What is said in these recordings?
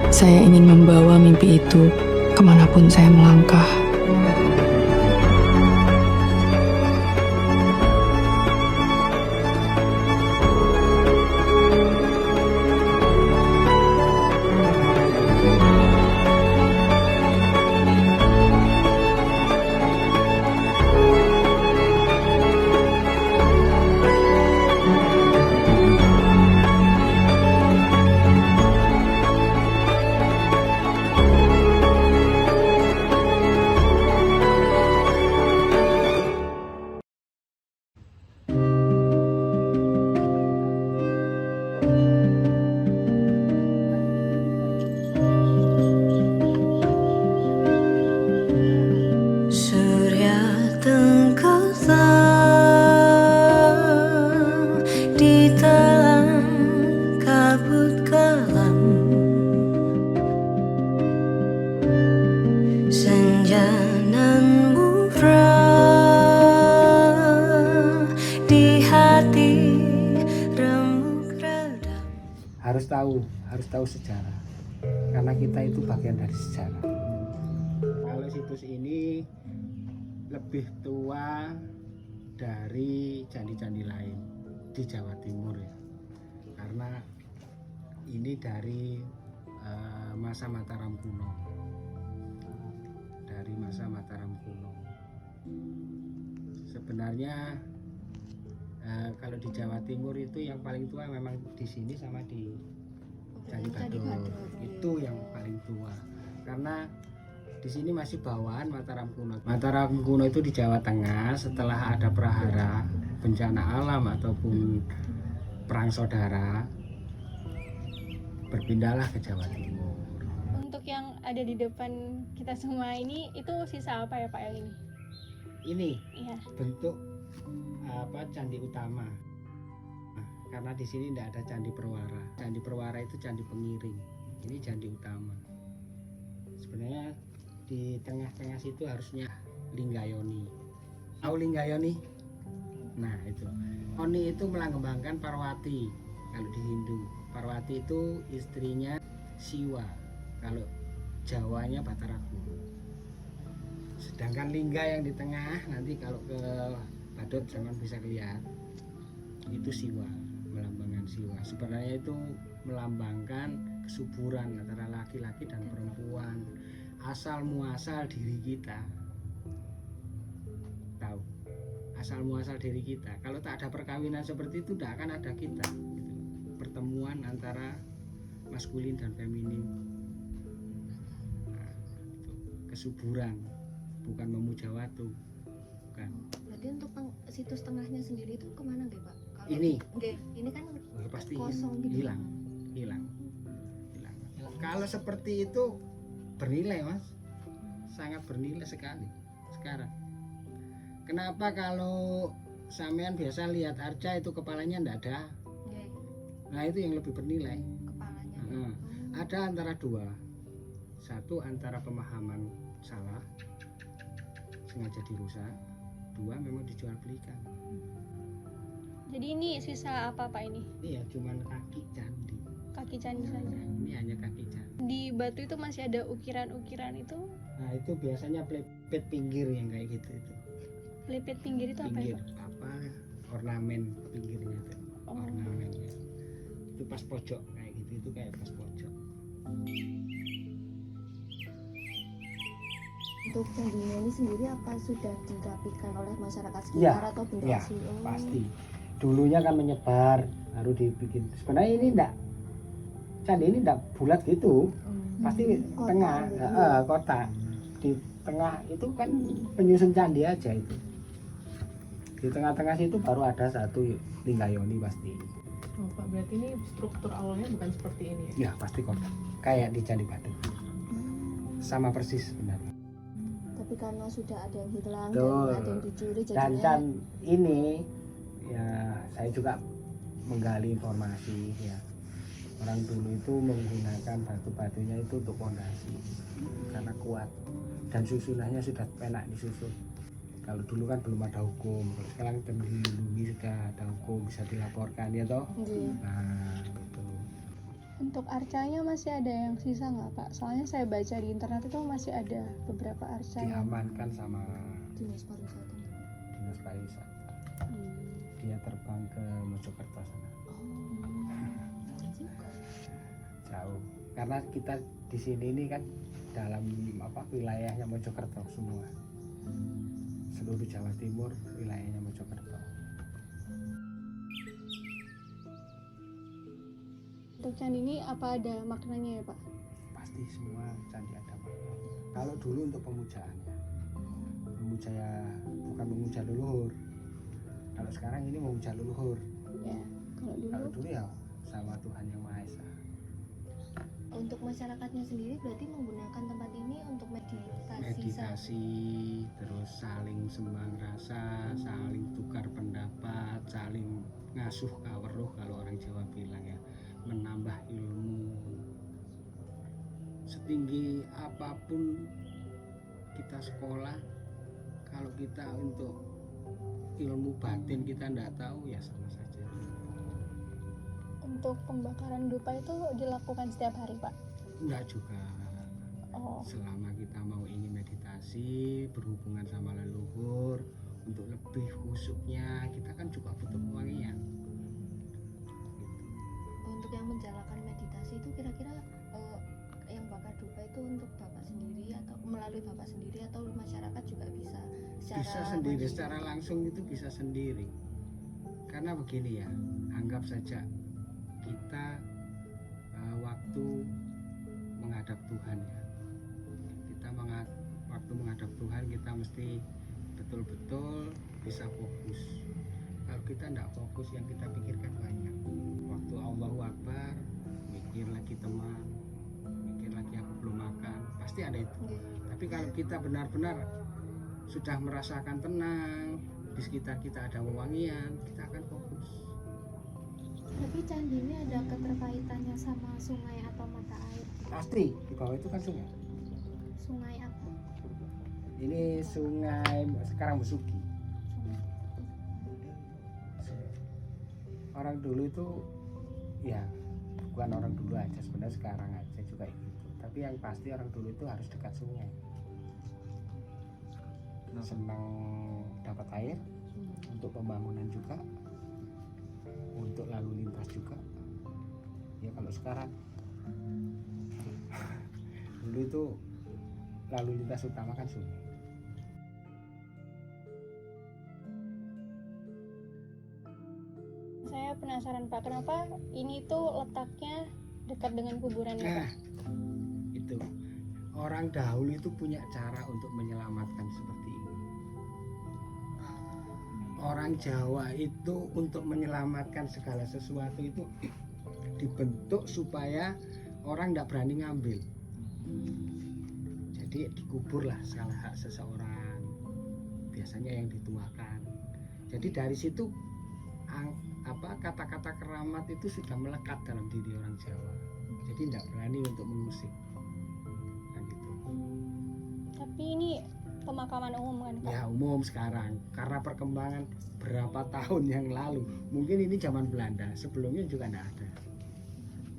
Saya ingin membawa mimpi itu kemanapun saya melangkah. Surya tenggelam di telan kabut kelam, senja nan murah di hati remuk redam. Harus tahu sejarah, karena kita itu bagian dari sejarah. Kalau situs ini lebih tua dari candi-candi lain di Jawa Timur ya, karena ini dari masa Mataram kuno, Sebenarnya kalau di Jawa Timur itu yang paling tua memang di sini sama di Candi Bador, itu yang paling tua, karena di sini masih bawaan Mataram kuno. Mataram kuno itu di Jawa Tengah. Setelah ada prahara, bencana alam ataupun perang saudara, berpindahlah ke Jawa Timur. Untuk yang ada di depan kita semua ini, itu sisa apa ya Pak El ini? Ini Iya. bentuk candi utama. Nah, karena di sini tidak ada candi perwara. Candi perwara itu candi pengiring. Ini candi utama. Sebenarnya di tengah-tengah situ harusnya Linggayoni. Tahu Linggayoni? Nah itu. Oni itu melambangkan Parwati. Kalau di Hindu, Parwati itu istrinya Siwa. Kalau Jawanya Bataraku. Sedangkan Lingga yang di tengah, nanti kalau ke Badut jangan bisa lihat, itu Siwa, melambangkan Siwa. Sebenarnya itu melambangkan kesuburan antara laki-laki dan perempuan, asal muasal diri kita. Tahu, asal muasal diri kita. Kalau tak ada perkawinan seperti itu, tidak akan ada kita. Gitu. Pertemuan antara maskulin dan feminin. Nah, itu. Kesuburan, bukan memuja watu, bukan. Berarti untuk situs tengahnya sendiri itu kemana nggak Pak? Kalau Ini ini kan pasti kosong gitu. hilang. Kalau seperti itu bernilai Mas, sangat bernilai sekali sekarang. Kenapa kalau sampean biasa lihat arca itu kepalanya enggak ada? Nah itu yang lebih bernilai. Kepalanya. Nah, ada antara dua, satu antara pemahaman salah sengaja dirusak, dua memang dijual belikan. Jadi ini sisa apa Pak ini? Iya, cuman kaki candi. Kaki candi saja. Ini hanya kaki candi. Di batu itu masih ada ukiran-ukiran itu. Nah itu biasanya plepet pinggir yang kayak gitu itu. Pelipit pinggir itu apa Pinggir ya Pak? apa ornamen pinggirnya itu. Oh. Ornamennya. Itu pas pojok kayak gitu, itu kayak pas pojok. Untuk candinya ini sendiri apa sudah dirapikan oleh masyarakat Iya, sekitar atau benda ya, asli? Oh. pasti. Dulunya kan menyebar, baru dibikin. Sebenarnya ini enggak, candi ini enggak bulat gitu, pasti Kotak tengah, gitu. kotak. Di tengah itu kan penyusun candi aja itu. Di tengah-tengah situ baru ada satu Linggayoni pasti. Oh, Pak, berarti ini struktur awalnya bukan seperti ini ya? Ya pasti kotak, kayak di Candi Batu. Sama persis sebenarnya. Tapi karena sudah ada yang hilang Betul. dan ada yang dicuri Dan jadinya can ini ya saya juga menggali informasi ya. Orang dulu itu menggunakan batu-batunya itu untuk fondasi karena kuat dan susunannya sudah enak disusun. Kalau dulu kan belum ada hukum, kalau sekarang dilindungi sudah ada hukum, bisa dilaporkan ya toh. Iya. Nah itu Untuk arcanya masih ada yang sisa nggak Pak? Soalnya saya baca di internet itu masih ada beberapa arca yang Diamankan sama Dinas pariwisata. dinas pariwisata. Hmm. Dia terbang ke Mojokerto sana. Jauh juga. Jauh. Karena kita di sini ini kan dalam wilayahnya Mojokerto semua. Seluruh Jawa Timur wilayahnya Mojokerto. Untuk candi ini apa ada maknanya ya Pak? Pasti semua candi ada makna. Kalau dulu untuk pemujaannya, bukan memuja leluhur. Kalau sekarang ini memuja leluhur. Ya, kalau Kalau dulu dulu ya sama Tuhan Yang Maha Esa. Untuk masyarakatnya sendiri berarti menggunakan tempat ini untuk Meditasi, terus saling sembang rasa, saling tukar pendapat, saling ngasuh kaweruh kalau orang Jawa bilang ya, menambah ilmu. Setinggi apapun kita sekolah, kalau kita untuk ilmu batin kita tidak tahu ya sama saja. untuk pembakaran dupa itu dilakukan setiap hari Pak? Enggak juga. Oh, Selama kita mau ingin meditasi, berhubungan sama leluhur, untuk lebih khusyuknya kita kan juga butuh pewangian. untuk yang menjalankan meditasi itu kira-kira yang bakar dupa itu untuk Bapak sendiri atau melalui Bapak sendiri atau masyarakat juga bisa Bisa sendiri, secara langsung itu bisa sendiri. Karena begini ya, anggap saja kita waktu menghadap Tuhan ya. Waktu menghadap Tuhan kita mesti betul-betul bisa fokus. Kalau kita tidak fokus yang kita pikirkan banyak. Waktu Allahu Akbar, mikir lagi teman, mikir lagi aku belum makan, pasti ada itu. Tapi kalau kita benar-benar sudah merasakan tenang, di sekitar kita ada wewangian, kita akan fokus. Tapi candi ini ada keterkaitannya sama sungai atau mata air. Pasti di bawah itu kan sungai. Sungai apa? Ini sungai sekarang Besuki. Orang dulu itu ya bukan orang dulu aja, sebenarnya sekarang aja juga gitu. Tapi yang pasti orang dulu itu harus dekat sungai. Senang dapat air untuk pembangunan juga, untuk lalu lintas juga. Ya kalau sekarang dulu itu lalu lintas utama kan sungai. saya penasaran Pak, kenapa ini tuh letaknya dekat dengan kuburan ya Pak? Nah, itu orang dahulu itu punya cara untuk menyelamatkan seperti ini. Orang Jawa itu untuk menyelamatkan segala sesuatu itu dibentuk supaya orang tidak berani ngambil. Jadi dikuburlah salah hak seseorang, biasanya yang dituakan. Jadi dari situ kata-kata keramat itu sudah melekat dalam diri orang Jawa. Jadi tidak berani untuk mengusik. Kan gitu. Tapi ini pemakaman umum kan Pak? Ya umum sekarang karena perkembangan berapa tahun yang lalu. Mungkin ini zaman Belanda, sebelumnya juga tidak ada.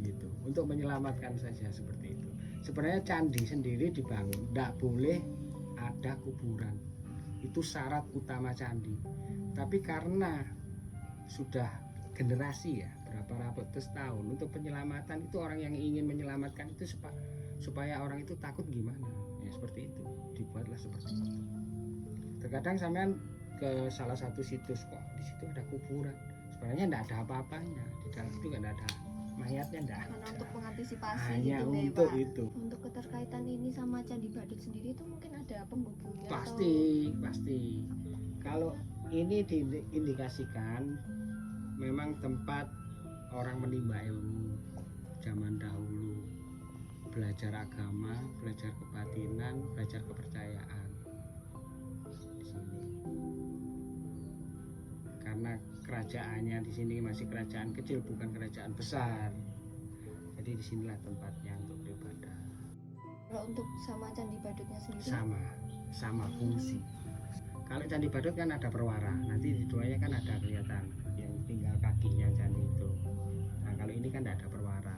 Gitu. Untuk menyelamatkan saja seperti itu. Sebenarnya candi sendiri dibangun, tidak boleh ada kuburan. Itu syarat utama candi. Tapi karena sudah generasi ya, berapa ratus tahun untuk penyelamatan itu, orang yang ingin menyelamatkan itu supaya orang itu takut gimana. Ya seperti itu, dibuatlah seperti itu. Terkadang sampean ke salah satu situs kok di situ ada kuburan. Sebenarnya tidak ada apa-apanya, di dalam itu nggak ada mayatnya, tidak ada. Karena untuk mengantisipasi Hanya gitu deh, untuk Pak. itu. Untuk keterkaitan ini sama Candi Badut sendiri itu mungkin ada penghubungnya Pasti. Kalau ini diindikasikan memang tempat orang menimba ilmu zaman dahulu, belajar agama, belajar kebatinan, belajar kepercayaan di sini. Karena kerajaannya di sini masih kerajaan kecil, bukan kerajaan besar. Jadi disinilah tempatnya untuk beribadah. Kalau untuk sama Candi Badutnya sendiri Sama fungsi. Kalau Candi Badut kan ada perwara, nanti di duanya kan ada kelihatan yang tinggal kakinya candi itu. Nah kalau ini kan tidak ada perwara,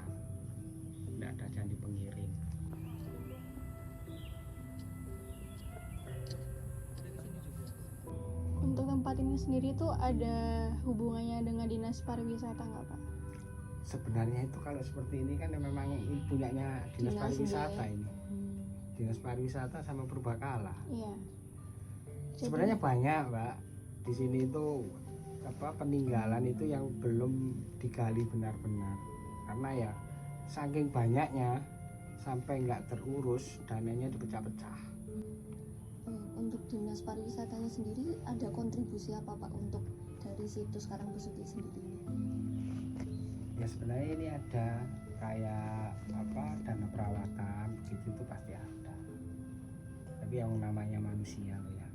ini sendiri tuh ada hubungannya dengan dinas pariwisata nggak Pak? Sebenarnya itu kalau seperti ini kan memang punyanya dinas Dinas pariwisata sendiri. ini. Dinas pariwisata sama Purbakala. Iya. Jadi- Sebenarnya banyak, Mbak. Di sini itu peninggalan itu yang belum digali benar-benar. Karena ya saking banyaknya sampai nggak terurus, dananya dipecah-pecah. Untuk dinas pariwisatanya sendiri ada kontribusi apa Pak untuk dari situs Karangbesuki sendiri ini? Ya sebenarnya ini ada kayak dana perawatan begitu itu pasti ada. Tapi yang namanya manusia loh ya.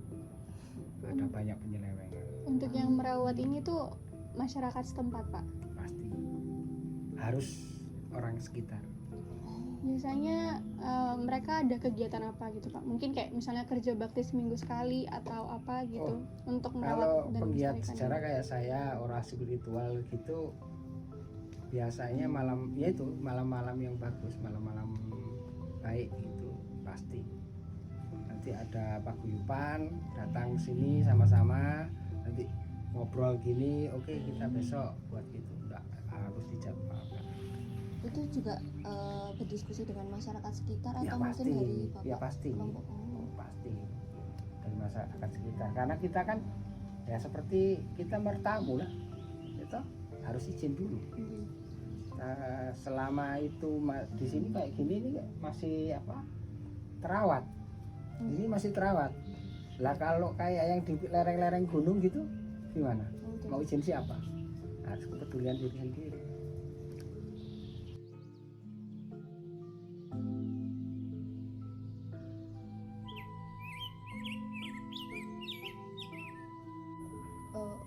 Ada banyak penyelewengan Untuk yang merawat ini tuh masyarakat setempat Pak. pasti. Harus orang sekitar. Biasanya mereka ada kegiatan apa gitu Pak? Mungkin kayak misalnya kerja bakti seminggu sekali atau apa gitu untuk merawat Kalau dan penggiat melestarikan sejarah ini. kayak saya, orang spiritual gitu, biasanya malam-malam yang bagus, malam-malam baik gitu pasti. Nanti ada paguyuban, datang sini sama-sama, nanti ngobrol gini, oke kita besok buat gitu, enggak harus dijadwalkan. Itu juga berdiskusi dengan masyarakat sekitar Ya atau pasti, mungkin dari Bapak ya pasti, kelompok? pasti dari masyarakat sekitar. Karena kita kan ya seperti kita bertamu lah, itu harus izin dulu. Selama itu di sini kayak gini ini masih terawat. Ini masih terawat. Lah kalau kayak yang di lereng-lereng gunung gitu gimana? Mau izin siapa? Harus kepedulian diri sendiri.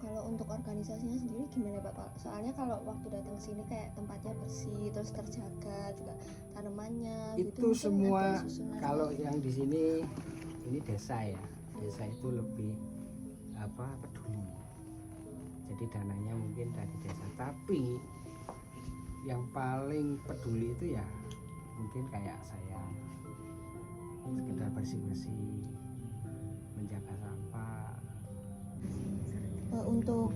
Kalau untuk organisasinya sendiri gimana Pak? Soalnya kalau waktu datang sini kayak tempatnya bersih, terus terjaga juga tanamannya. Itu gitu, mungkin semua ada susunan kalau gitu. yang di sini ini desa ya. Desa itu lebih peduli. Jadi dananya mungkin dari desa, tapi yang paling peduli itu ya mungkin kayak saya, sekedar bersih-bersih, menjaga sampah. Untuk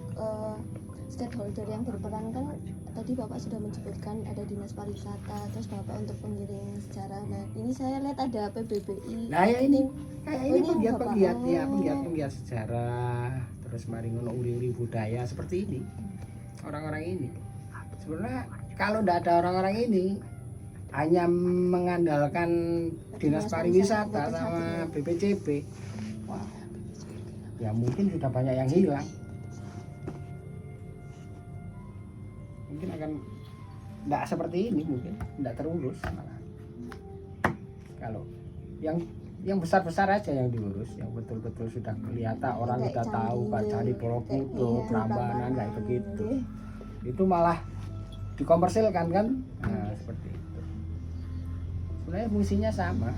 stakeholder yang berperan kan tadi Bapak sudah menyebutkan ada dinas pariwisata, terus Bapak untuk pengiring sejarah. Nah ini saya lihat ada PBBI. Nah ya ini kayak ini ini penggiat-penggiat Bapak. ya, penggiat sejarah, terus mari ngono uri-uri budaya seperti ini. Orang-orang ini sebenarnya kalau tidak ada orang-orang ini, hanya mengandalkan dinas pariwisata sama BPCB, wah ya mungkin sudah banyak yang hilang. Mungkin akan tidak seperti ini, mungkin tidak terurus malah. Kalau yang besar-besar aja yang diurus, yang betul-betul sudah kelihatan orang Kayak udah tahu Candi, Pak Candi Borobudur, iya, Prambanan kayak Prambanan. begitu. Itu malah dikomersilkan kan, nah, seperti itu. Sebenarnya fungsinya sama.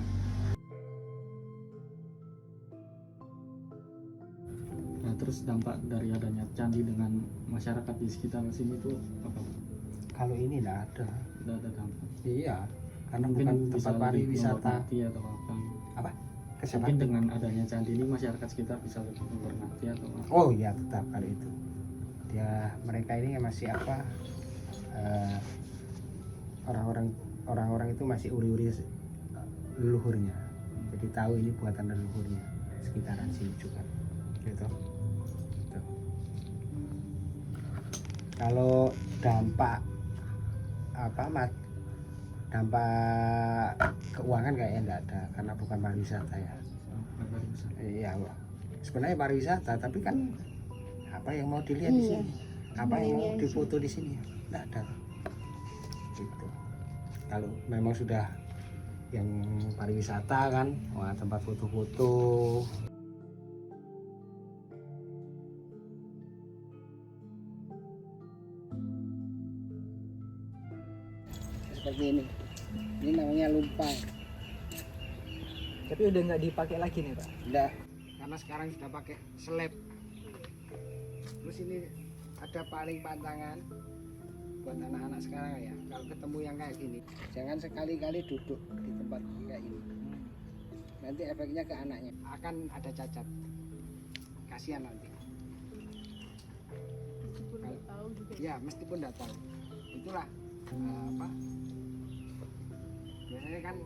Nah, terus dampak dari adanya candi dengan masyarakat di sekitar sini itu apa? Kalau ini tidak ada. Tidak ada dampak. Iya, karena Mungkin bukan bisa tempat lebih pariwisata. menghormati atau apa? Kesempatan. Mungkin dengan adanya candi ini masyarakat sekitar bisa lebih menghormati atau apa? Oh iya, tetap kali itu. Mereka ini masih orang-orang itu masih uri-uri leluhurnya. Jadi tahu ini buatan leluhurnya sekitaran sini juga. Gitu. Tuh. Kalau dampak dampak keuangan kayaknya enggak ada karena bukan pariwisata ya. Bukan pariwisata. Iya, sebenarnya pariwisata, tapi kan apa yang mau dilihat di sini, apa yang mau difoto di sini, enggak ada. Gitu. Kalau memang sudah yang pariwisata kan, wah tempat foto-foto. Seperti ini namanya lumpang. Tapi udah nggak dipakai lagi nih Pak. Enggak, karena sekarang sudah pakai slab. Terus ini ada paling pantangan buat anak-anak sekarang ya. Kalau ketemu yang kayak gini, jangan sekali-kali duduk di tempat kayak ini. Nanti efeknya ke anaknya akan ada cacat. Kasihan nanti. juga. Ya meskipun tidak tahu. Itulah apa? Biasanya kan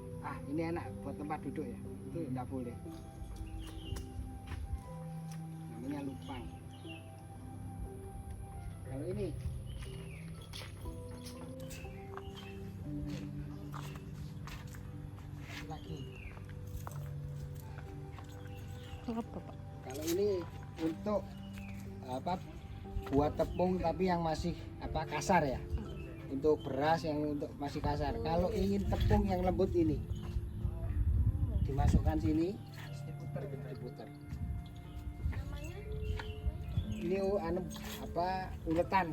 ini enak buat tempat duduk ya. Itu tidak boleh. Namanya lupang. Kalau ini lagi. Apa Pak? Kalau ini untuk apa? Buat tepung tapi yang masih kasar ya. Untuk beras yang untuk masih kasar. Kalau ingin tepung yang lembut ini dimasukkan sini, diputar. Ini uletan.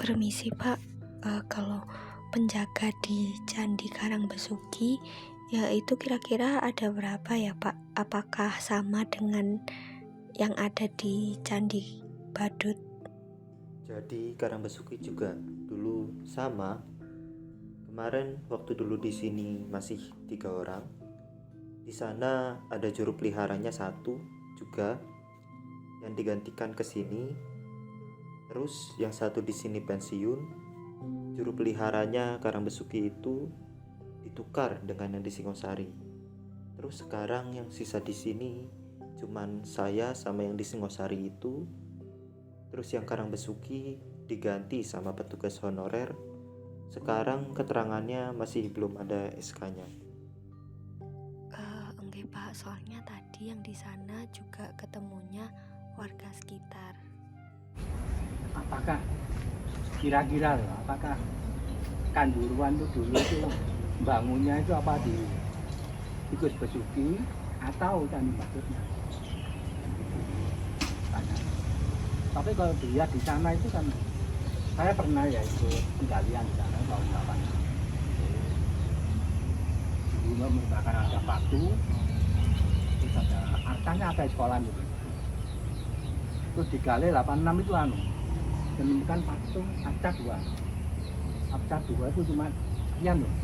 Permisi Pak, kalau penjaga di Candi Karangbesuki ya itu kira-kira ada berapa ya Pak? Apakah sama dengan yang ada di Candi Badut? Jadi Karangbesuki juga dulu sama. Kemarin waktu dulu di sini masih 3 orang. Di sana ada juru peliharanya 1 juga yang digantikan ke sini. Terus yang 1 di sini pensiun. Juru peliharanya Karangbesuki itu ditukar dengan yang di Singosari. Terus sekarang yang sisa di sini cuman saya sama yang di Singosari itu. Terus yang Karangbesuki diganti sama petugas honorer. Sekarang keterangannya masih belum ada SK-nya. Enggak Pak, soalnya tadi yang di sana juga ketemunya warga sekitar. Apakah kira-kira apakah Kanjuruhan itu dulu itu bangunnya itu apa di Gus Besuki atau Candi Badutnya? Tanya. Tapi kalau dilihat di sana itu kan saya pernah ya ikut penggalian di sana tahun 8. Dulu merupakan ada batu, terus ada artanya ada sekolah gitu. Terus digali 86 itu menemukan patung Arca 2. Arca 2 itu cuma sekian loh,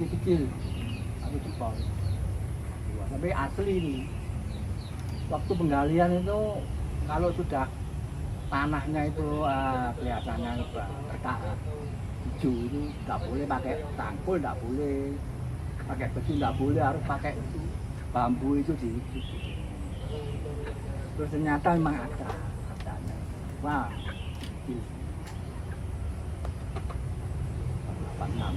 kecil, satu jempol. Tapi asli ini. Waktu penggalian itu kalau sudah tanahnya itu kelihatannya berkarat hijau itu nggak boleh pakai tangkul, nggak boleh pakai besi, nggak boleh, harus pakai bambu itu di. Terus ternyata memang ada katanya. Wah, 86.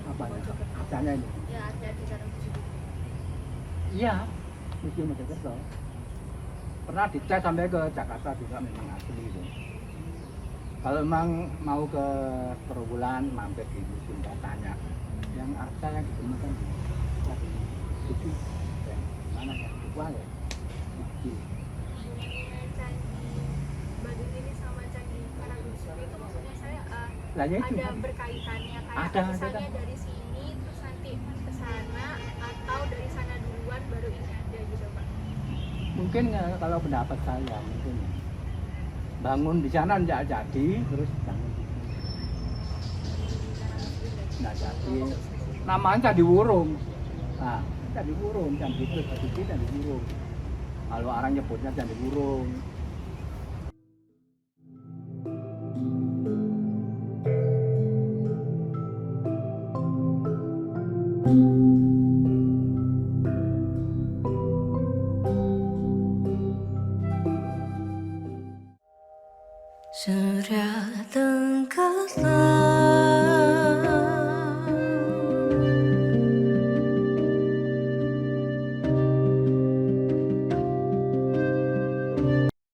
Apa ya? Adanya ini? Ya ada di Karangbesuki. Iya, Museum Mojokerto. Pernah dicek sampai ke Jakarta juga memang asli itu. Kalau memang mau ke Perwulan mampir di museum tanya yang arca yang ditemukan di situ, mana ya? Wah ya, Candi Badut ini sama Candi Karangbesuki itu maksudnya saya lah ya itu. ada berkaitannya kayak Ada, misalnya ada. dari sini terus nanti ke sana atau dari sana duluan baru ini ada gitu Pak? Mungkin kalau pendapat saya mungkin bangun di sana tidak jadi, terus bangun di sini tidak jadi. Namanya Candi Wurung. Nah, Candi Wurung, Candi Besuki, Candi Wurung. Kalau orang nyebutnya Candi Wurung. Surya tenggelam